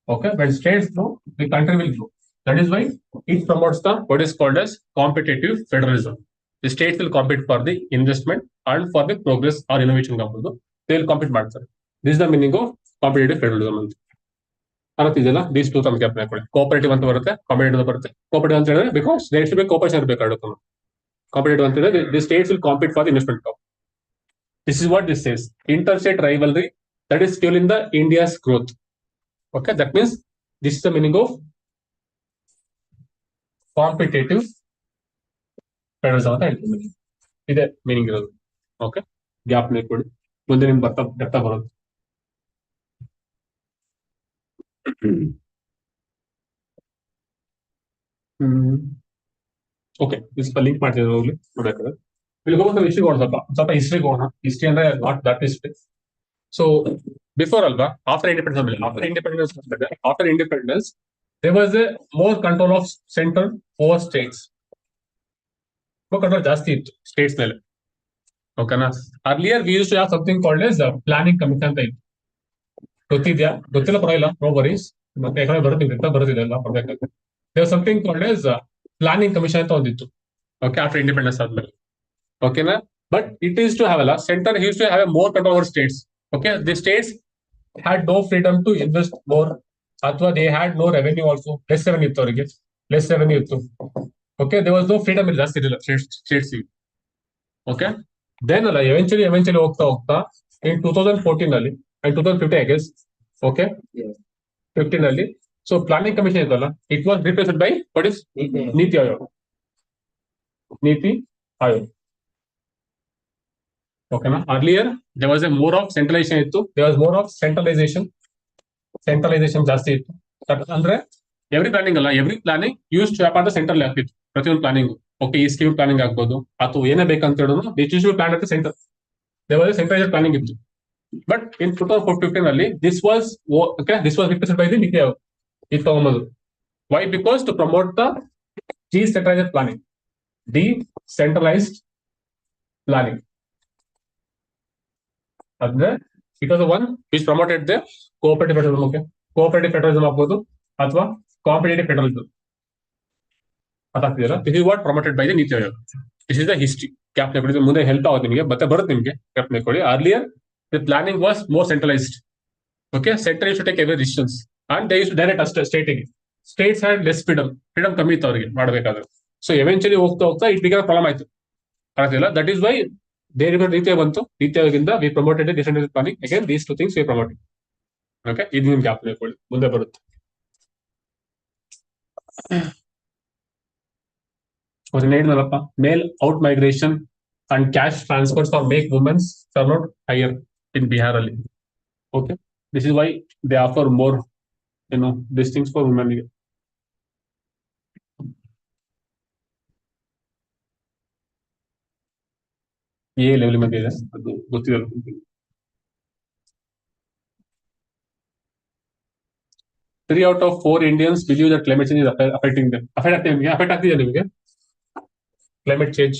Okay, when states grow, the country will grow. That is why it promotes the what is called as competitive federalism. The states will compete for the investment and for the progress or innovation. They will compete. This is the meaning of competitive federalism. ಅನ್ನತ್ತಿದೆಯಲ್ಲ, these two ತಮ್ಮ ಕ್ಯಾಪ್ ಹಾಕೊಳ್ಳಿ. Cooperative ಅಂತ ಬರುತ್ತೆ, competitive ಅಂತ ಬರುತ್ತೆ. Cooperative ಅಂತ ಹೇಳಿದ್ರೆ because there should be cooperation ಇರಬೇಕಾಗುತ್ತೆ. ಕಾಂಪಿಟೇಟಿವ್ ಅಂತ ಹೇಳಿದ್ರೆ the states will compete for the investment cup. This is what this says. Interstate rivalry that is fueling the India's growth. Okay, that means this is the meaning of competitive federalism ಅಂತ ಹೇಳ್ತೀನಿ. ಇದೆ meaning ಇರೋದು. Okay, gap ಕೊಡಿ, ಮುಂದೆ ನಿಮ್ಗೆ ಬರ್ತಾ ಬರುತ್ತೆ. Okay, ಸ್ವಲ್ಪ ಲಿಂಕ್ ಮಾಡ್ತಿದ್ರೆ ಹೋಗ್ಲಿ ನೋಡ್ಬೇಕಾದ್ರೆ ಇಲ್ಲಿ ಹೋಗೋದು ಹಿಸ್ಟ್ರಿ ಹೋಗೋಣ. ಸ್ವಲ್ಪ ಹಿಸ್ಟ್ರಿಗೆ ಹೋಗೋಣ. ಹಿಸ್ಟ್ರಿ ಅಂದ್ರೆ not that history. So before ಅಲ್ವಾ, after independence there was a more control of central over states. Control ಜಾಸ್ತಿ ಇತ್ತು ಸ್ಟೇಟ್ಸ್ ಮೇಲೆ. ಓಕೆನಾ? Earlier we use to have something called as planning commission ಅಂತ ಇತ್ತು. ಗೊತ್ತಿದ್ಯಾ? ಗೊತ್ತಿಲ್ಲ ಪರವಾಗಿಲ್ಲ, ನೋ ವರೀಸ್. ಮತ್ತೆ ಯಾಕಂದ್ರೆ ಬರುತ್ತಿದೆ ಎಲ್ಲ ಬರ್ಬೇಕಾಗುತ್ತೆ. There something called as planning commission ಅಂತ ಒಂದಿತ್ತು. ಓಕೆ, ಆಫ್ಟರ್ ಇಂಡಿಪೆಂಡೆನ್ಸ್ ಆದ್ಮೇಲೆ. ಓಕೆನಾ? But it is to have ಅಲ್ಲ, centre use to have a more control over states. Okay, the states had no freedom to invest more, ಅಥವಾ they had no revenue also. Less revenue ಇತ್ತು ಅವರಿಗೆ, less revenue ಇತ್ತು. Okay, they was no freedom ಜಾಸ್ತಿ ಇರಲಿಲ್ಲ States. Okay, then ಅಲ್ಲ ಎವೆಂಚುಲಿ ಹೋಗ್ತಾ ಇನ್ 2014 ಅಲ್ಲಿ and 2015 I guess. Okay, 15 ಅಲ್ಲಿ ಸೊ ಪ್ಲಾನಿಂಗ್ ಕಮಿಷನ್ ಇತ್ತಲ್ಲ, it was replaced by what is NITI Aayog. ಓಕೆನಾ? Earlier there was a more of centralisation ಇತ್ತು. There was more of centralisation ಜಾಸ್ತಿ ಇತ್ತು. ಅಂದ್ರೆ every planning use to happen the central ಆಗ್ತಿತ್ತು. ಪ್ರತಿಯೊಂದು planning, okay, ಈ ಸ್ಕೀಮ್ ಪ್ಲಾನಿಂಗ್ ಆಗ್ಬೋದು ಅಥವಾ ಏನೇ ಬೇಕಂತ ಹೇಳಿದ್ರು this use to plan at the centre. There was a centralised planning ಇತ್ತು. ಬಟ್ ಇನ್ 2015 ಅಲ್ಲಿ this was replaced by the NITI Aayog. ಇದು ತಗೊಂಬಂದು why? Because to promote the decentralised planning. ಅಂದ್ರೆ it was one which promoted the cooperative federalism. Okay, cooperative federalism ಆಗ್ಬೋದು ಅಥವಾ competitive federalism. ಅದಾಗ್ತಿದೆಯಲ್ಲ, this is what promoted by the NITI Aayog. This is the history. ಕ್ಯಾಪ್ ನೆಕೊಳ್ಳಿ, ಮುಂದೆ help ಆಗುತ್ತೆ ನಿಮಗೆ, ಮತ್ತೆ ಬರುತ್ತೆ ನಿಮಗೆ. ಕ್ಯಾಪ್ ನೆಕೊಳ್ಳಿ. Earlier the planning was more centralised. Okay, centre use to take every decisions and they use to direct ಅಷ್ಟೇ ಸ್ಟೇಟಿಗೆ. ಸ್ಟೇಟ್ಸ್ ಹ್ಯಾಡ್ ಲೆಸ್ ಫ್ರೀಡಮ್ ಕಮ್ಮಿ ಇತ್ತು ಅವರಿಗೆ ಮಾಡಬೇಕಾದ್ರೆ. ಸೊ ಎವೆಂಚುಲಿ ಹೋಗ್ತಾ ಇಟ್ ಬಿಕಮ್ ಪ್ರಾಬ್ಲಮ್ ಆಯ್ತು. ಆಗ್ತಿಲ್ಲ. ದಟ್ ಈಸ್ ವೈ ಬೇರೆ ರೀತಿಯ ಬಂತು. ನೀತಿ ಆಯೋಗದಿಂದ we promoted decentralised planning. Again these two things we promoted. Okay, ಇದು ನಿಮ್ಗೆ ಗ್ಯಾಪ್ ನೆಕೊಳ್ಳಿ, ಮುಂದೆ ಬರುತ್ತೆ. ಹೇಳಿದ್ನಲ್ಲಪ್ಪ, male out migration and cash transfers for make women's turn out higher in Bihar ಅಲ್ಲಿ. Okay, this is why they offer more these things for women. ये level में ಇದೆ, ಅದು ಗೊತ್ತಿರಲ್ಲ. 3 out of 4 Indians believe that climate change is affecting them. Affect ಆಗ್ತಿದೆ ನಿಮಗೆ climate change?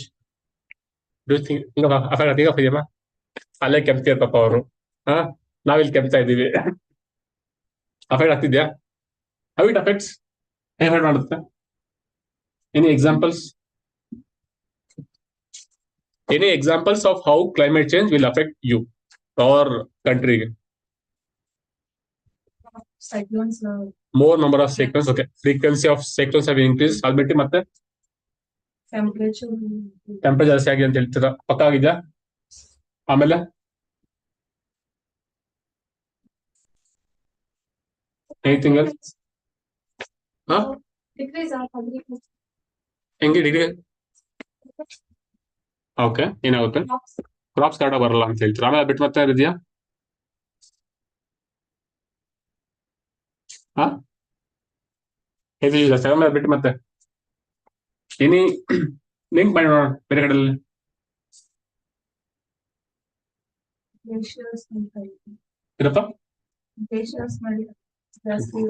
Do you think affect ಆಗ್ತಿದೆಯಮ್ಮ? ಅಲ್ಲೇ ಕೆಮ್ತಿಯ ಪಾಪ ಅವರು. ನಾವಿಲ್ಲಿ ಕೆಮ್ತಾ ಇದ್ದೀವಿ. ಅಫೆಕ್ಟ್ ಆಗ್ತಿದ್ಯಾ? How it affects? Affect ಮಾಡುತ್ತೆ? Any examples? Any examples of how climate change will affect you or country? Cyclones. More number of cyclones. Okay, frequency of cyclones have increased. Alberti ಮತ್ತೆ Temperature ಜಾಸ್ತಿ ಆಗಿದೆ ಅಂತ ಹೇಳ್ತೀರಾ? ಪಕ್ಕ ಆಗಿದ್ಯಾ? ಆಮೇಲೆ ಎನಿಥಿಂಗ್ ಎಲ್ಸ್? ಹಾ ಡಿಗ್ರೀಸ್ ಹೆಂಗೆ ಡಿಗ್ರಿ? ಓಕೆ, ಏನಾಗುತ್ತೆ? ಕ್ರಾಪ್ಸ್ ಕರೆಕ್ಟಾಗಿ ಬರಲ್ಲ ಅಂತ ಹೇಳ್ತೀರಾ. ಆಮೇಲೆ ಬಿಟ್ಟು ಮತ್ತೆ ಇದೆಯಾ? ಹಾ ಇದು ಆಮೇಲೆ ಬಿಟ್ಟು ಮತ್ತೆ ಏನಿ ಲಿಂಕ್ ಮಾಡಿ ನೋಡೋಣ ಬೇರೆ ಕಡೆಯಲ್ಲಿ ಇರಪ್ಪ.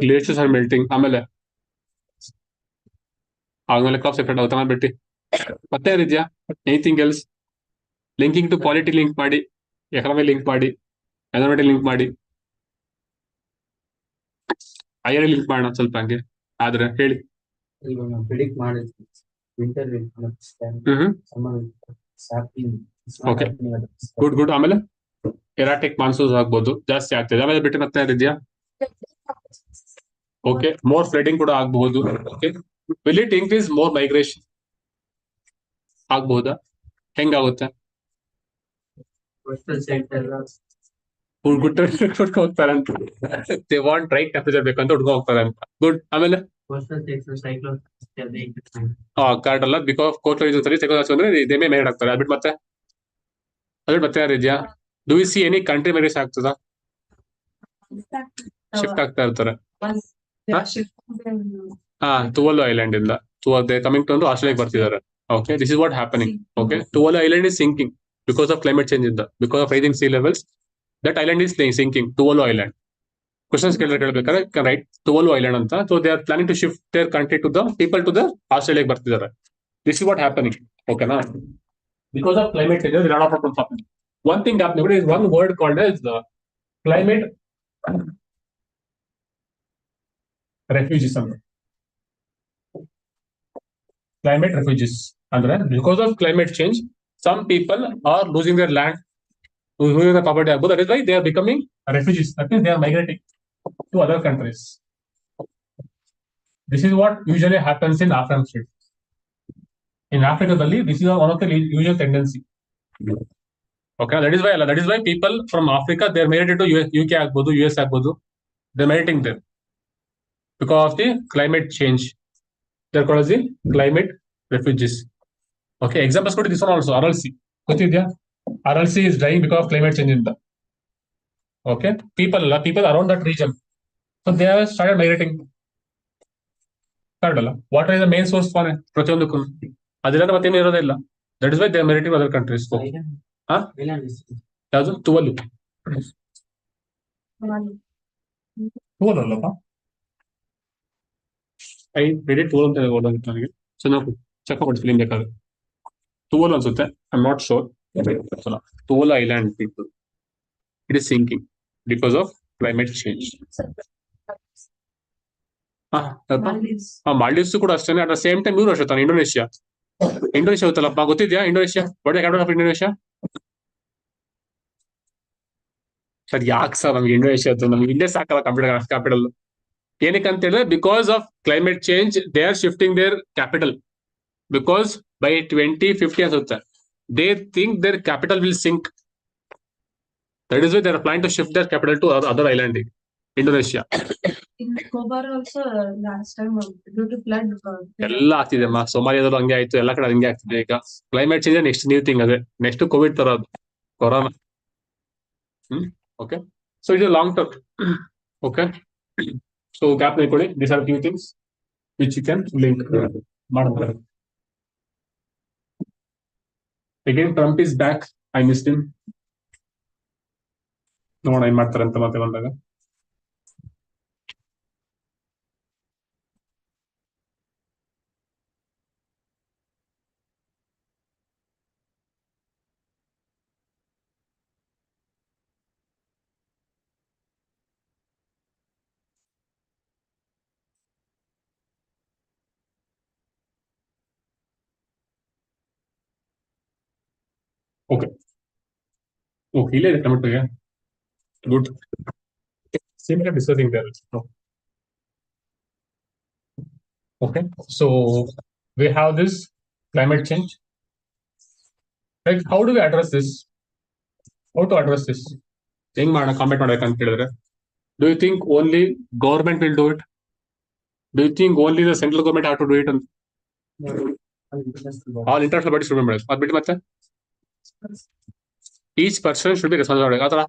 Glaciers are melting. ಆಮೇಲೆ ಕ್ರಾಪ್ ಸೆಪರೇಟ್ ಆಗುತ್ತೆ. ಆಮೇಲೆ ಬಿಟ್ಟು ಮತ್ತೆ ಏನಿದೆಯಾ? Anything else? Linking to polity link ಮಾಡಿ, ಎಕನಾಮಿ ಲಿಂಕ್ ಮಾಡಿ, ಎನ್ವೈರನ್ಮೆಂಟ್ ಲಿಂಕ್ ಮಾಡಿ, ಐಆರ್ ಲಿಂಕ್ ಮಾಡೋಣ ಸ್ವಲ್ಪ ಹಂಗೆ ಆದ್ರೆ ಹೇಳಿ. ಪ್ರಿಡಿಕ್ಟ್ ಮಾಡಿದ್ವಿ ವಿಂಟರ್ ಓಕೆ, ಗುಡ್ ಗುಡ್. ಆಮೇಲೆ ಎರಾಟಿಕ್ ಮಾನ್ಸೂನ್ಸ್ ಆಗ್ಬೋದು, ಜಾಸ್ತಿ ಆಗ್ತದೆ. ಆಮೇಲೆ ಬಿಟ್ಟು ಮತ್ತೆ ಏನಿದೆಯಾ? ಓಕೆ, ಮೋರ್ ಫ್ಲಡಿಂಗ್ ಕೂಡ ಆಗಬಹುದು. Okay, will it increase more migration? ಆಗ್ಬಹುದಾ? ಹೆಂಗಾಗುತ್ತೆ? ಹುಡ್ಕೊಂಡು ಹೋಗ್ತಾರೆ ಅಂತ. ದೇ ವಾಂಟ್ ರೈಟ್ ಟೆಂಪರೇಚರ್ ಬೇಕಂತ ಹುಡ್ಕೊಂಡು ಹೋಗ್ತಾರೆ ಅಂತ. ಗುಡ್. ಆಮೇಲೆ ಕಾರ್ಡ್ ಅಲ್ಲ, ಬಿಕಾಸ್ ಕೋಸ್ಟಲ್ ರೀಜನ್ಸ್ ಅಲ್ಲಿ ಸೈಕ್ಲೋನ್ ಅಂದ್ರೆ ದೇ ಮೇ ಮೇಡ್ ಆಗ್ತಾರೆ. ಅದ್ಬಿಟ್ಟು ಮತ್ತೆ ಮತ್ತೆ ಯಾರಿದ್ಯಾ? Do you see any country migration ಆಗ್ತದಾ? ಶಿಫ್ಟ್ ಆಗ್ತಾ ಇರ್ತಾರೆ. ತುವಲು ಐಲ್ಯಾಂಡ್ ಇಂದ ಕಮಿಂಗ್ ಟು ಆಸ್ಟ್ರೇಲಿಯಾಗೆ ಬರ್ತಿದ್ದಾರೆ. Okay, this is what happening. Okay, Tuvalu island is sinking because of climate change ಇಂದ, because of rising sea levels. That island is sinking, Tuvalu island. Questions ಕೇಳಬೇಕಾದ್ರೆ right Tuvalu island ಅಂತ. So they are planning to shift their country to the people to the ಆಸ್ಟ್ರೇಲಿಯಾಗೆ ಬರ್ತಿದ್ದಾರೆ. This is what happening. ಓಕೆನಾ? Because of climate change, there are a lot of problems happening. One thing happening is one word called as climate refugees. Climate refugees. And because of climate change, some people are losing their land, losing their property. That is why they are becoming refugees. That means they are migrating to other countries. This is what usually happens in African states. In Africa, this is one of the usual tendency. Okay, that is why people from Africa, they are migrated to UK ಆಗ್ಬೋದು, US ಆಗ್ಬೋದು. They are migrating there because of the climate change. They are called as the climate refugees. Okay, examples ಕೊಡಿ. This one also RLC ಗೊತ್ತಿದ್ಯಾ? RLC is dying because of climate change ಇಂದ. Okay, people around that region, so they have started migrating. Correct ಅಲ್ಲ? Water is the main source for ಪ್ರತಿಯೊಂದಕ್ಕೂ. ಅದಿಲ್ಲ ಮತ್ತೇನು ಇರೋದಿಲ್ಲ. That is why they are migrating other countries. ಯಾವುದು? ತುವಲು ಅಲ್ಲಪ್ಪ. I ready tool ಅಂತ ಓದೋದಿತ್ತು ನನಗೆ. ಸೊ ನಾವು ಚೆಕ್ ಮಾಡಿ ಫಿಲಿಂ ಬೇಕಾದ್ರೆ ತುವಲು ಅನ್ಸುತ್ತೆ. I not sure. Tuvalu island people, it is sinking because of climate change. Maldives ಕೂಡ ಅಷ್ಟೇ. ಅಟ್ ದ ಸೇಮ್ ಟೈಮ್ ಇವ್ರು ಅಷ್ಟೇ ತಾನೆ ಇಂಡೋನೇಷಿಯಾ ಗೊತ್ತಲ್ಲಪ್ಪ? ಗೊತ್ತಿದ್ಯಾ Indonesia? What is capital of Indonesia? Sir ಯಾಕೆ ಸರ್ ನಮ್ಗೆ ಇಂಡೋನೇಷಿಯಾ ನಮ್ಗೆ ಇಂಡಿಯಾ ಸಾಕಲ್ಲ ಕಂಪ್ಯೂಟರ್ ಕ್ಯಾಪಿಟಲ್? ಏನಕ್ಕೆ ಅಂತ ಹೇಳಿದ್ರೆ because of climate change they are shifting their capital. Because by 2050 ಅನ್ಸುತ್ತೆ, they think their capital will sink. That is why they are plan to shift their capital to other island, Indonesia. ಎಲ್ಲ ಆಗ್ತಿದೆ ಅಮ್ಮ. ಸೋಮಾಲಿಯಾದಲ್ಲೂ ಹಂಗೆ ಆಯ್ತು, ಎಲ್ಲ ಕಡೆ ಹಂಗೆ ಆಗ್ತಿದೆ ಈಗ. Climate change next new thing, ಅದೇ ನೆಕ್ಸ್ಟ್ ಕೋವಿಡ್ ತರ ಅದು, corona. Okay, so it is a long term. Okay, so gap needed. These are few things which you can link. Again, Trump is back. I missed him. ನೋಡೋಣ ಏನ್ ಮಾಡ್ತಾರೆ ಅಂತ ಮತ್ತೆ ಬಂದಾಗ. Okay. Okay, ಇಲ್ಲೇ ಇದೆ ಟೊಮೆಟೊಗೆ. Good. Same kind of discussing there. Okay, so we have this climate change. Like, how do we address this? How to address this? ಹೆಂಗ್ ಮಾಡೋಣ ಕಾಮೆಂಟ್ ಮಾಡ್ಬೇಕಂತ ಹೇಳಿದ್ರೆ, do you think only government will do it? Do you think only the central government have to do it ಅಂತ? All international body should be ಮಾಡೋದು. ಅದ್ ಬಿಟ್ಟು ಮತ್ತೆ each person should be responsible. ಅಥವಾ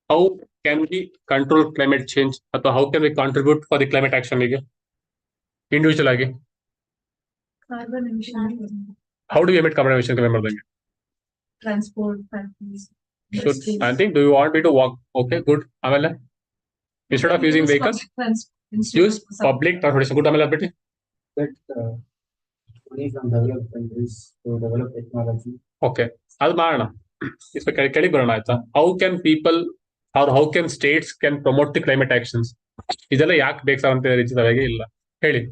how can we control climate change, ಅಥವಾ how can we contribute for the climate action ಗೆ individual ಆಗಿ? Carbon emission, how do you emit carbon emission ಕಮ್ಮಿ ಮಾಡ್ದಂಗೆ? Transport, factories. Should I think, do you want me to walk? Okay, good. ಆಮೇಲೆ instead of using vehicles, use public transportation. Good. ಆಮೇಲೆ ಬಿಟ್ಟು Get money from developed countries to develop technology. Okay, ಅದು ಮಾಡೋಣ. ಕೆಳಗೆ ಬರೋಣ ಆಯ್ತಾ. How can people are how can States can promote the climate actions? ಇದೆಲ್ಲ ಯಾಕೆ ಬೇಕು ಸರ್ ಅಂತ ರೀತಿಯಾಗಿ ಇಲ್ಲ ಹೇಳಿ,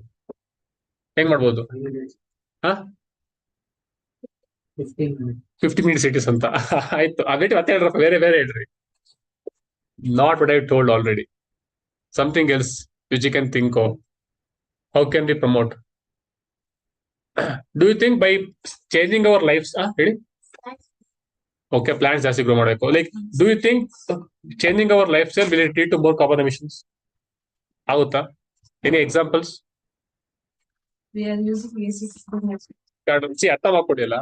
ಹೆಂಗ್ ಮಾಡ್ಬೋದು? ಹಾ, 15 minutes it is ಅಂತ ಆಯ್ತು. ಅದೇಟಿ ಮತ್ತೆ ಹೇಳ್ರಪ್ಪ, ಬೇರೆ ಬೇರೆ ಹೇಳ್ರಿ. Not what I told already. Something else which you can think of. How can we promote? Do you think by changing our lives, ಹೇಳಿ? Okay, plants ಜಾಸ್ತಿ ಗ್ರೋ ಮಾಡಬೇಕು. Like, do you think changing our lifestyle will lead to more carbon emissions? ಆಗುತ್ತಾ? Any examples? We are using AC. ಅರ್ಥ ಮಾಡ್ಕೊಡಿಲ್ಲ.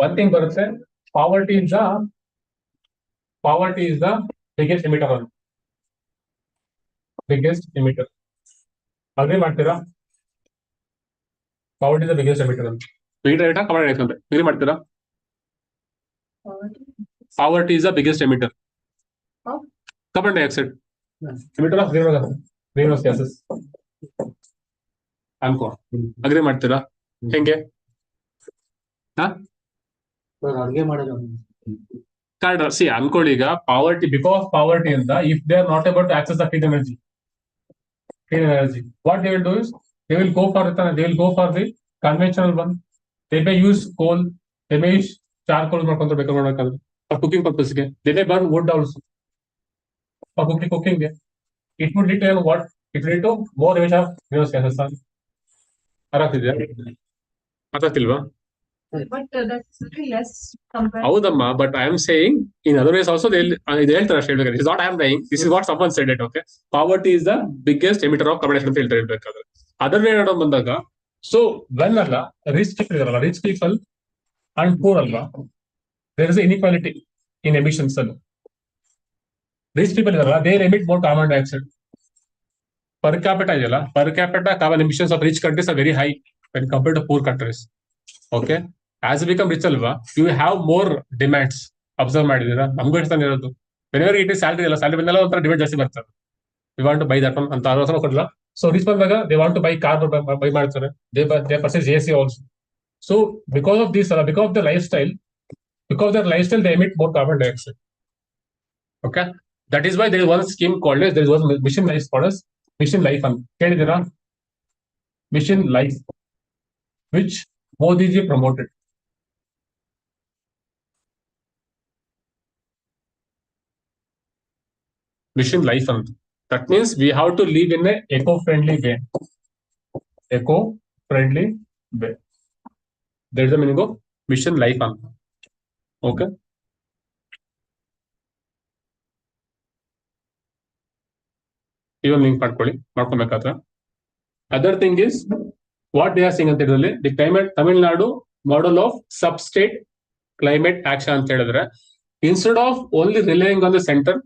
One thing ಬರುತ್ತೆ, poverty is the biggest emitter. Biggest emitter. Agree ಮಾಡ್ತೀರಾ? Poverty is the biggest emitter. Agree ಮಾಡ್ತೀರಾ? Poverty is the biggest emitter. Carbon dioxide. Emitter of greenhouse gases. ಅನ್ಕೋ. Agree ಮಾಡ್ತೀರಾ? ಹೆಂಗೆ? ಅಡುಗೆ ಮಾಡೋದು ಸಿ ಅನ್ಕೊಳ್ಳಿ, ಈಗ ಪಾವರ್ಟಿ, ಬಿಕಾಸ್ ಪಾವರ್ಟಿ ಅಂತ, if they are not able to access the clean energy, what they will do is they will go for the conventional one. They may use coal, they may use charcoal ಮಾಡ್ಕೊಂತ ಬೇಕಾದ್ರೆ ಮಾಡಬೇಕಾದ್ರೆ for cooking ಪರ್ಪಸ್ಗೆ. They may burn wood also for cooking. It would lead to what? It lead to more emission of greenhouse gases. ಅರ್ಥಾಗ್ತಿದ್ಯಾ? ಅರ್ಥಾಗ್ತಿಲ್ವಾ? But that's very less compared. ಹೌದಮ್ಮ, but I am saying in other ways also ಇದು ಹೇಳ್ತಾರೆ ಅಷ್ಟೇ ಹೇಳ್ಬೇಕಾದ್ರೆ. Is not I am dying, this is what someone said it. Okay, poverty is the biggest emitter of carbon dioxide ಅಂತ ಹೇಳ್ಬೇಕಾದ್ರೆ. Other way ನೋಡೋ ಬಂದಾಗ, so when ಅಲ್ಲ rich people ಇದಾರಲ್ಲ, ರಿಚ್ ಪೀಪಲ್ ಅಂಡ್ ಪೂರ್ ಅಲ್ವಾ, there is inequality in emissions ಅಲ್ಲಿ. Rich people ಇದಾರಲ್ಲ, they emit more carbon dioxide. Per capita ಇದೆಯಲ್ಲ, per capita carbon emissions of rich countries are very high when compared to poor countries. Okay, as you become rich ಅಲ್ವಾ, you have more demands. Observe ಮಾಡಿದೀರಾ? ನಮ್ಗೂ ಇರ್ತಾನೆ ಇರೋದು. Whenever it is salary ಅಲ್ಲ, salary ಬಂದೆಲ್ಲ ಒಂಥರ demand ಜಾಸ್ತಿ ಬರ್ತದೆ. We want to buy that one ಅಂತ ಆಲೋಚನೆ ಕೊಡಲ್ಲ. ಸೊ ರಿಚ್ ಬಂದಾಗ they want to buy car, buy ಮಾಡ್ತಾರೆ. They purchase AC also. So because of this, because of the life style, they emit more carbon dioxide. Okay, that is why there is one scheme called there is one mission life called mission life ಅಂತ ಕೇಳಿದಿರಾ? Mission life which Modiji promoted. Mission life ಅಂತ. That means we have to live in a eco-friendly way. Eco-friendly way. That is the meaning of mission life ಅಂತ. Okay. even link ಮಾಡ್ಕೊಬೇಕಾದ್ರೆ. Other thing is what they are saying ಅಂತ ಹೇಳಿದ್ರೆ, the climate Tamil Nadu model of sub-state climate action ಅಂತ ಹೇಳಿದ್ರೆ, instead of only relying on the center,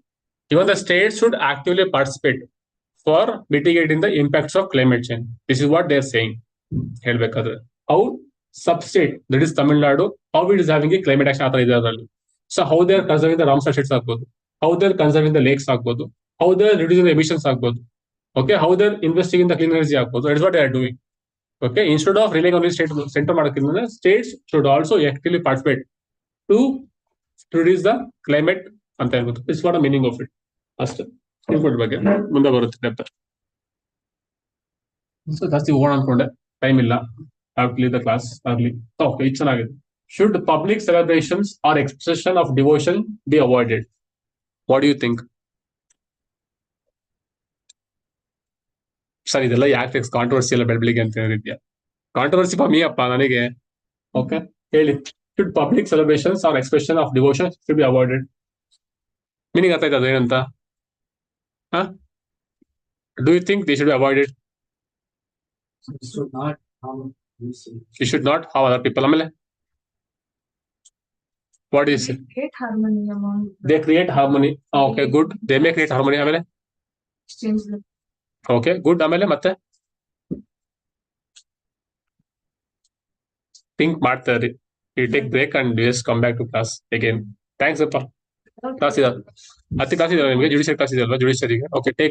even the states should actively participate for mitigating the impacts of climate change. This is what they are saying. ಹೇಳ್ಬೇಕಾದ್ರೆ how sub-state, that is Tamil Nadu, how it is having a climate action ಆತರ ಇದೆ ಅದರಲ್ಲಿ. So how they are conserving the Ramsar states ಆಗ್ಬೋದು, how they are conserving the lakes ಆಗ್ಬೋದು, how they are reducing the emissions ಆಗ್ಬೋದು. Okay, how they are investing in the clean energy ಆಗ್ಬೋದು. That is what they are doing. Okay, instead of relying on the state center ಮಾಡೋಕ್ಕಿಂತ states should also actively participate to reduce the climate ಅಂತ ಹೇಳ್ಬೋದು. This is what the meaning of it. ಅಷ್ಟೇ ಬಗ್ಗೆ ಮುಂದೆ ಬರುತ್ತೆ. So ಜಾಸ್ತಿ ಹೋಗೋಣ ಅನ್ಕೊಂಡೆ, ಟೈಮ್ ಇಲ್ಲ. ಆಗ್ಲಿ ದ ಕ್ಲಾಸ್ ಆಗ್ಲಿ. ಓಕೆ, ಇದು ಚೆನ್ನಾಗಿದೆ. Should public celebrations or expression of devotion be avoided? What you think? Sir ಇದೆಲ್ಲ ಯಾಕೆ ಕಾಂಟ್ರವರ್ಸಿ ಎಲ್ಲ ಬೆಳಬೆಳಿಗ್ಗೆ ಅಂತ ಹೇಳಿದ್ಯಾ? ಕಾಂಟ್ರವರ್ಸಿ ಫಾರ್ ಮೀ ಅಪ್ಪ, ನನಗೆ. ಓಕೆ, ಹೇಳಿ should public celebrations or expression of devotion should be avoided. Meaning ಅರ್ಥ ಆಯ್ತದ ಏನಂತ? Do you think they should be avoided? It should not harm yourself. You should not harm other people. ಆಮೇಲೆ what is it? Create harmony among They create harmony. Okay, good. They may create harmony. ಆಮೇಲೆ exchange them. okay, good. ಆಮೇಲೆ ಮತ್ತೆ think ಮಾಡ್ತಾರೆ. You take break and just come back to class again. Thanks ಅಪ್ಪ. Class ಇದೆ. ಹತ್ತು class ಇದೆ ನಿಮಗೆ judiciary class ಇದೆ ಅಲ್ವಾ ಜುಡಿಷಿಯರಿಗೆ. Okay take